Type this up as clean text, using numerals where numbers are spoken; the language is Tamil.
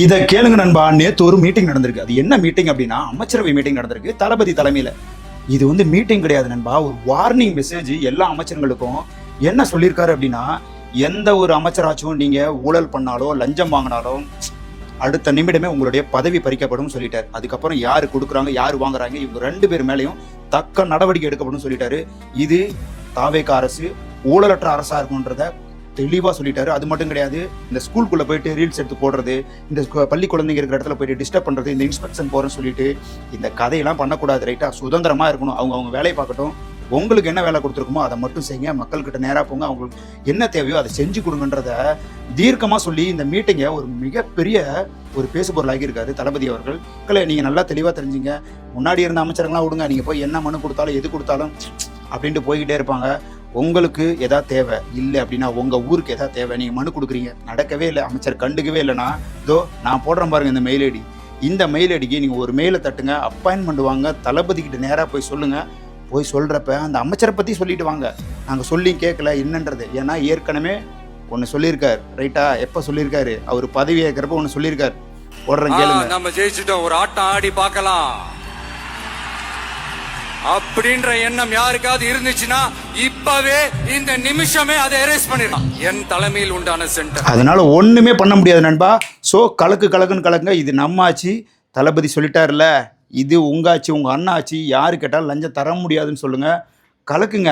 இதை கேளுங்க நண்பா. நேற்று ஒரு மீட்டிங் நடந்திருக்கு. அது என்ன மீட்டிங் அப்படின்னா, அமைச்சரவை மீட்டிங் நடந்திருக்கு தளபதி தலைமையில. இது வந்து மீட்டிங் கிடையாது நண்பா, ஒரு வார்னிங் மெசேஜ் எல்லா அமைச்சர்களுக்கும். என்ன சொல்லியிருக்காரு அப்படின்னா, எந்த ஒரு அமைச்சராச்சும் நீங்க ஊழல் பண்ணாலோ லஞ்சம் வாங்கினாலோ அடுத்த நிமிடமே உங்களுடைய பதவி பறிக்கப்படும் சொல்லிட்டாரு. அதுக்கப்புறம் யாரு கொடுக்குறாங்க யாரு வாங்குறாங்க இவங்க 2 பேர் மேலேயும் தக்க நடவடிக்கை எடுக்கப்படும் சொல்லிட்டாரு. இது தாவேக அரசு ஊழலற்ற அரசா இருக்கும்ன்றத தெளிவா சொல்லிட்டாரு. அது மட்டும் கிடையாது, இந்த ஸ்கூலுக்குள்ள போயிட்டு ரீல்ஸ் எடுத்து போடுறது, இந்த பள்ளி குழந்தைங்க இருக்கிற இடத்துல போயிட்டு டிஸ்டர்ப் பண்றது, இந்த இன்ஸ்பெக்ஷன் போறேன்னு சொல்லிட்டு இந்த கதையெல்லாம் பண்ணக்கூடாது. ரைட்டா, சுதந்திரமா இருக்கணும். அவங்க வேலையை பார்க்கட்டும். உங்களுக்கு என்ன வேலை கொடுத்துருக்குமோ அதை மட்டும் செய்யுங்க. மக்கள்கிட்ட நேராக போங்க. அவங்களுக்கு என்ன தேவையோ அதை செஞ்சு கொடுங்கன்றத தீர்க்கமா சொல்லி இந்த மீட்டிங்கை ஒரு மிகப்பெரிய ஒரு பேசுபொருள் ஆகியிருக்காரு தளபதி அவர்கள். மக்களை நீங்க நல்லா தெளிவா தெரிஞ்சுங்க. முன்னாடி இருந்த அமைச்சர்கள்லாம் விடுங்க, நீங்க போய் என்ன மனு கொடுத்தாலும் எது கொடுத்தாலும் அப்படின்ட்டு போய்கிட்டே இருப்பாங்க. உங்களுக்கு எதா தேவை இல்லை அப்படின்னா, உங்க ஊருக்கு எதா தேவை, நீங்க மனு கொடுக்குறீங்க, நடக்கவே இல்லை, அமைச்சர் கண்டுக்கவே இல்லைன்னா, இதோ நான் போடுறேன் பாருங்க இந்த மெயில் ஐடி. இந்த மெயில் ஐடிக்கு நீங்க ஒரு மெயிலை தட்டுங்க, அப்பாயின்மெண்ட் வாங்க, தளபதி கிட்ட நேராக போய் சொல்லுங்க. போய் சொல்றப்ப அந்த அமைச்சரை பத்தி சொல்லிட்டு வாங்க. நாங்க சொல்லி கேட்கல என்னன்றது. ஏன்னா ஏற்கனவே ஒன்னு சொல்லியிருக்காரு. ரைட்டா, எப்ப சொல்லியிருக்காரு, அவர் பதவி ஏற்கிறப்ப ஒன்னு சொல்லியிருக்காரு. போடுறேன் கேளுங்க. நம்ம ஜெயிச்சிட்டோம், ஒரு ஆட்டம் ஆடி பார்க்கலாம் அப்படின்ற எண்ணம் யாருக்காவது இருந்துச்சுன்னா இப்பவே இந்த நிமிஷமே அதை எரேஸ் பண்ணிடலாம். என் தலைமையில் உண்டான சென்டர். அதனால ஒண்ணுமே பண்ண முடியாது நண்பா. சோ கலக்குன்னு கலக்குங்க. இது நம்ம ஆட்சி, தளபதி சொல்லிட்டாருல, இது உங்க ஆட்சி, உங்க அண்ணா ஆட்சி. யாரு கேட்டாலும் லஞ்சம் தர முடியாதுன்னு சொல்லுங்க. கலக்குங்க.